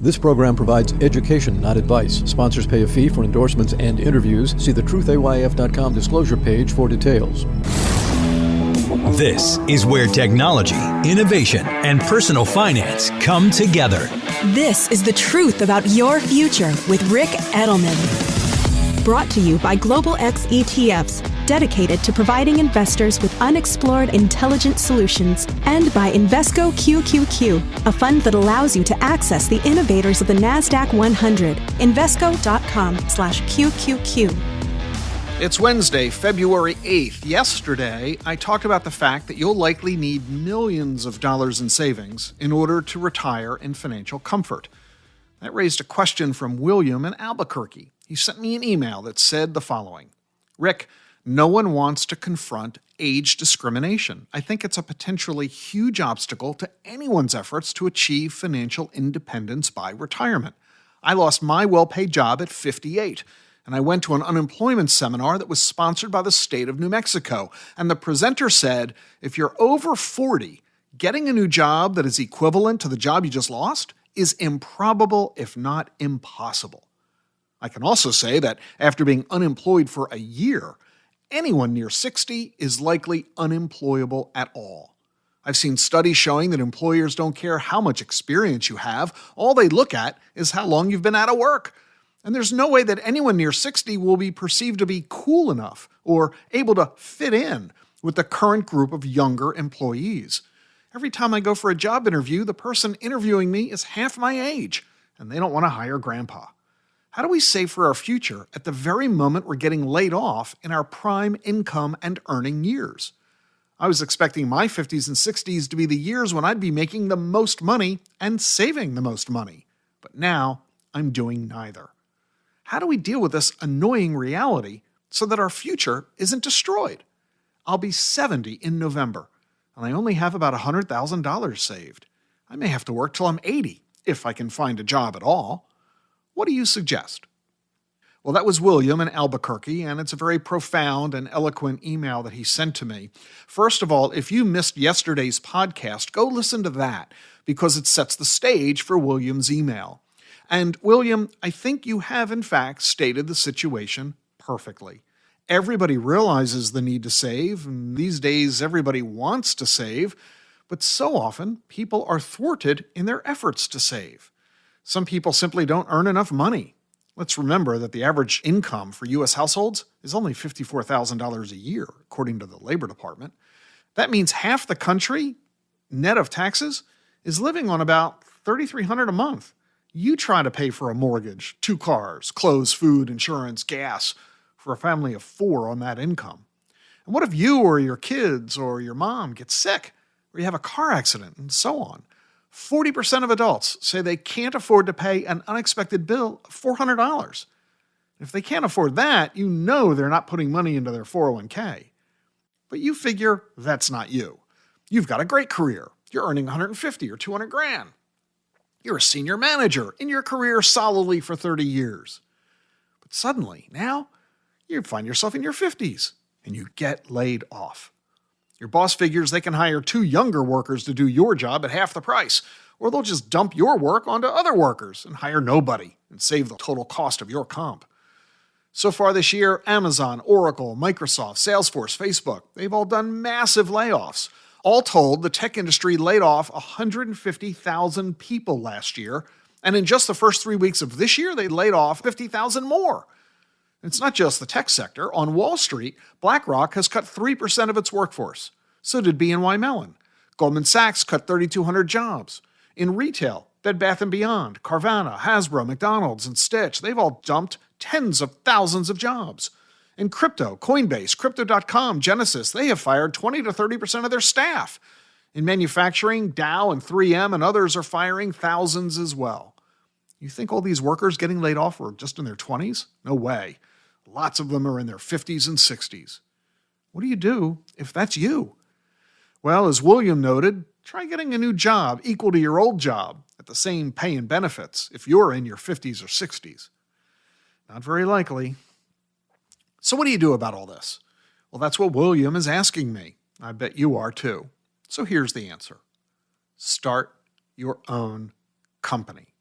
This program provides education, not advice. Sponsors pay a fee for endorsements and interviews. See the truthayf.com disclosure page for details. This is where technology, innovation, and personal finance come together. This is the truth about your future with Rick Edelman. Brought to you by Global X ETFs, dedicated to providing investors with unexplored intelligent solutions, and by Invesco QQQ, a fund that allows you to access the innovators of the NASDAQ 100. Invesco.com/QQQ. It's Wednesday, February 8th. Yesterday, I talked about the fact that you'll likely need millions of dollars in savings in order to retire in financial comfort. That raised a question from William in Albuquerque. He sent me an email that said the following: Rick, no one wants to confront age discrimination. I think it's a potentially huge obstacle to anyone's efforts to achieve financial independence by retirement. I lost my well-paid job at 58, and I went to an unemployment seminar that was sponsored by the state of New Mexico. And the presenter said, if you're over 40, getting a new job that is equivalent to the job you just lost is improbable, if not impossible. I can also say that after being unemployed for a year, anyone near 60 is likely unemployable at all. I've seen studies showing that employers don't care how much experience you have. All they look at is how long you've been out of work. And there's no way that anyone near 60 will be perceived to be cool enough or able to fit in with the current group of younger employees. Every time I go for a job interview, the person interviewing me is half my age, and they don't want to hire grandpa. How do we save for our future at the very moment we're getting laid off in our prime income and earning years? I was expecting my 50s and 60s to be the years when I'd be making the most money and saving the most money. But now I'm doing neither. How do we deal with this annoying reality so that our future isn't destroyed? I'll be 70 in November, and I only have about $100,000 saved. I may have to work till I'm 80, if I can find a job at all. What do you suggest? Well, that was William in Albuquerque, and it's a very profound and eloquent email that he sent to me. First of all, if you missed yesterday's podcast, go listen to that, because it sets the stage for William's email. And William, I think you have in fact stated the situation perfectly. Everybody realizes the need to save, and these days everybody wants to save, but so often people are thwarted in their efforts to save. Some people simply don't earn enough money. Let's remember that the average income for U.S. households is only $54,000 a year, according to the Labor Department. That means half the country, net of taxes, is living on about $3,300 a month. You try to pay for a mortgage, 2 cars, clothes, food, insurance, gas, for a family of 4 on that income. And what if you or your kids or your mom get sick, or you have a car accident, and so on? 40% of adults say they can't afford to pay an unexpected bill of $400. If they can't afford that, you know they're not putting money into their 401k. But you figure that's not you. You've got a great career. You're earning $150 or $200 grand. You're a senior manager in your career solidly for 30 years. But suddenly, now, you find yourself in your 50s and you get laid off. Your boss figures they can hire 2 younger workers to do your job at half the price, or they'll just dump your work onto other workers and hire nobody and save the total cost of your comp. So far this year, Amazon, Oracle, Microsoft, Salesforce, Facebook, they've all done massive layoffs. All told, the tech industry laid off 150,000 people last year, and in just the first 3 weeks of this year, they laid off 50,000 more. It's not just the tech sector. On Wall Street, BlackRock has cut 3% of its workforce. So did BNY Mellon. Goldman Sachs cut 3,200 jobs. In retail, Bed Bath & Beyond, Carvana, Hasbro, McDonald's, and Stitch, they've all dumped tens of thousands of jobs. In crypto, Coinbase, Crypto.com, Genesis, they have fired 20 to 30% of their staff. In manufacturing, Dow and 3M and others are firing thousands as well. You think all these workers getting laid off were just in their 20s? No way. Lots of them are in their 50s and 60s. What do you do if that's you? Well, as William noted, try getting a new job equal to your old job at the same pay and benefits if you're in your 50s or 60s. Not very likely. So what do you do about all this? Well, that's what William is asking me. I bet you are too. So here's the answer. Start your own company.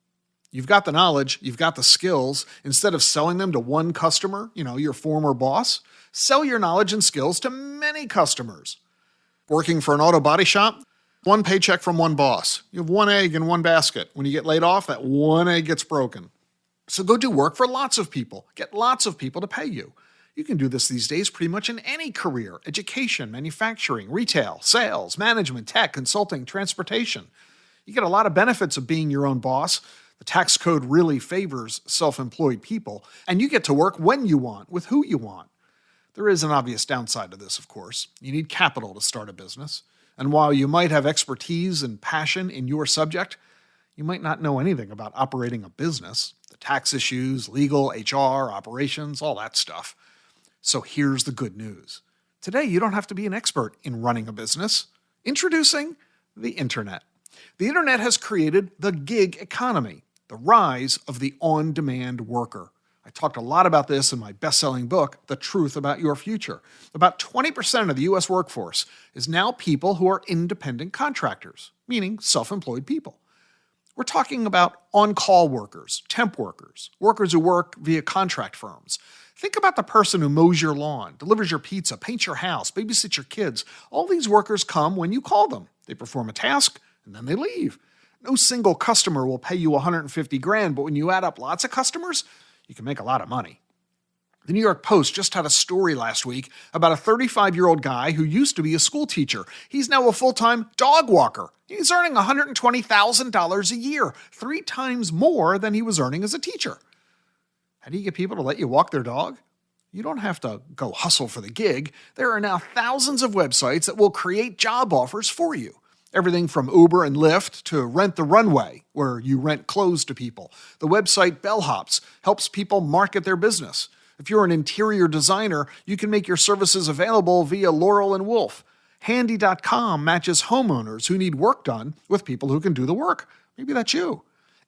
You've got the knowledge, you've got the skills. Instead of selling them to one customer, your former boss, sell your knowledge and skills to many customers. Working for an auto body shop, one paycheck from one boss. You have one egg in one basket. When you get laid off, that one egg gets broken. So go do work for lots of people. Get lots of people to pay you. You can do this these days pretty much in any career: education, manufacturing, retail, sales, management, tech, consulting, transportation. You get a lot of benefits of being your own boss. The tax code really favors self-employed people, and you get to work when you want, with who you want. There is an obvious downside to this, of course. You need capital to start a business. And while you might have expertise and passion in your subject, you might not know anything about operating a business, the tax issues, legal, HR, operations, all that stuff. So here's the good news. Today, you don't have to be an expert in running a business. Introducing the Internet. The Internet has created the gig economy, the rise of the on-demand worker. I talked a lot about this in my best-selling book, The Truth About Your Future. About 20% of the U.S. workforce is now people who are independent contractors, meaning self-employed people. We're talking about on-call workers, temp workers, workers who work via contract firms. Think about the person who mows your lawn, delivers your pizza, paints your house, babysits your kids. All these workers come when you call them. They perform a task, and then they leave. No single customer will pay you $150,000, but when you add up lots of customers, you can make a lot of money. The New York Post just had a story last week about a 35-year-old guy who used to be a school teacher. He's now a full-time dog walker. He's earning $120,000 a year, 3 times more than he was earning as a teacher. How do you get people to let you walk their dog? You don't have to go hustle for the gig. There are now thousands of websites that will create job offers for you. Everything from Uber and Lyft to Rent the Runway, where you rent clothes to people. The website Bellhops helps people market their business. If you're an interior designer, you can make your services available via Laurel and Wolf. Handy.com matches homeowners who need work done with people who can do the work. Maybe that's you.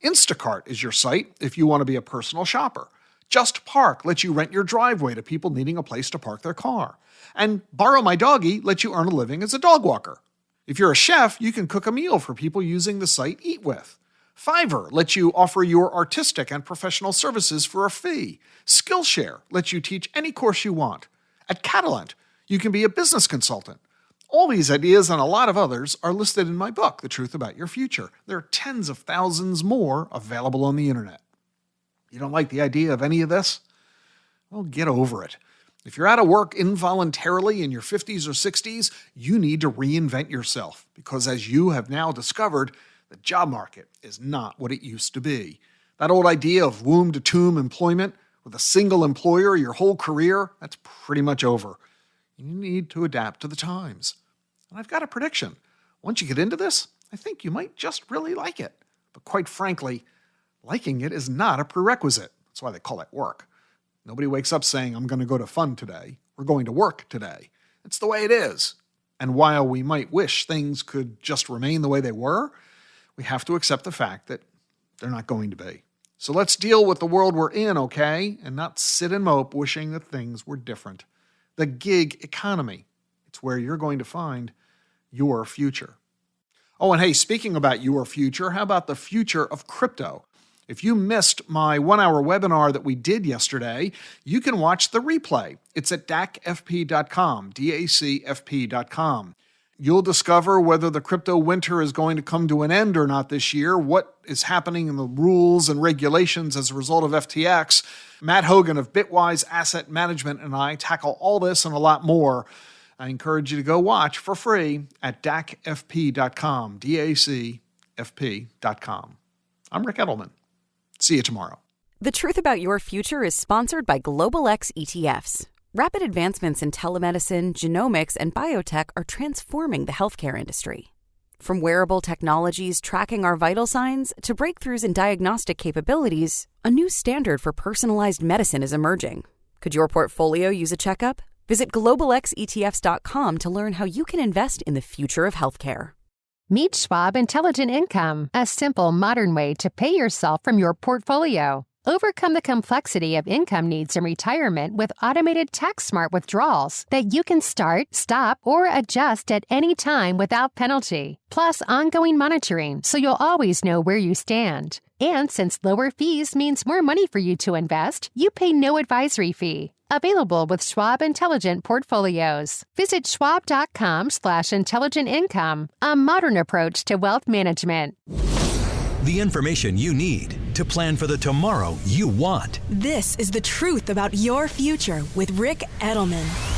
Instacart is your site if you want to be a personal shopper. Just Park lets you rent your driveway to people needing a place to park their car. And Borrow My Doggy lets you earn a living as a dog walker. If you're a chef, you can cook a meal for people using the site Eat With. Fiverr lets you offer your artistic and professional services for a fee. Skillshare lets you teach any course you want. At Catalent, you can be a business consultant. All these ideas and a lot of others are listed in my book, The Truth About Your Future. There are tens of thousands more available on the internet. You don't like the idea of any of this? Well, get over it. If you're out of work involuntarily in your 50s or 60s, you need to reinvent yourself because, as you have now discovered, the job market is not what it used to be. That old idea of womb-to-tomb employment with a single employer your whole career, that's pretty much over. You need to adapt to the times. And I've got a prediction. Once you get into this, I think you might just really like it. But quite frankly, liking it is not a prerequisite. That's why they call it work. Nobody wakes up saying, I'm going to go to fun today. We're going to work today. It's the way it is. And while we might wish things could just remain the way they were, we have to accept the fact that they're not going to be. So let's deal with the world we're in, okay? And not sit and mope wishing that things were different. The gig economy. It's where you're going to find your future. Oh, and hey, speaking about your future, how about the future of crypto? If you missed my 1-hour webinar that we did yesterday, you can watch the replay. It's at dacfp.com, dacfp.com. You'll discover whether the crypto winter is going to come to an end or not this year, what is happening in the rules and regulations as a result of FTX. Matt Hogan of Bitwise Asset Management and I tackle all this and a lot more. I encourage you to go watch for free at dacfp.com, dacfp.com. I'm Rick Edelman. See you tomorrow. The Truth About Your Future is sponsored by Global X ETFs. Rapid advancements in telemedicine, genomics, and biotech are transforming the healthcare industry. From wearable technologies tracking our vital signs to breakthroughs in diagnostic capabilities, a new standard for personalized medicine is emerging. Could your portfolio use a checkup? Visit globalxetfs.com to learn how you can invest in the future of healthcare. Meet Schwab Intelligent Income, a simple, modern way to pay yourself from your portfolio. Overcome the complexity of income needs in retirement with automated tax-smart withdrawals that you can start, stop, or adjust at any time without penalty. Plus ongoing monitoring so you'll always know where you stand. And since lower fees means more money for you to invest, you pay no advisory fee. Available with Schwab Intelligent Portfolios. Visit schwab.com/intelligent income, a modern approach to wealth management. The information you need to plan for the tomorrow you want. This is The Truth About Your Future with Rick Edelman.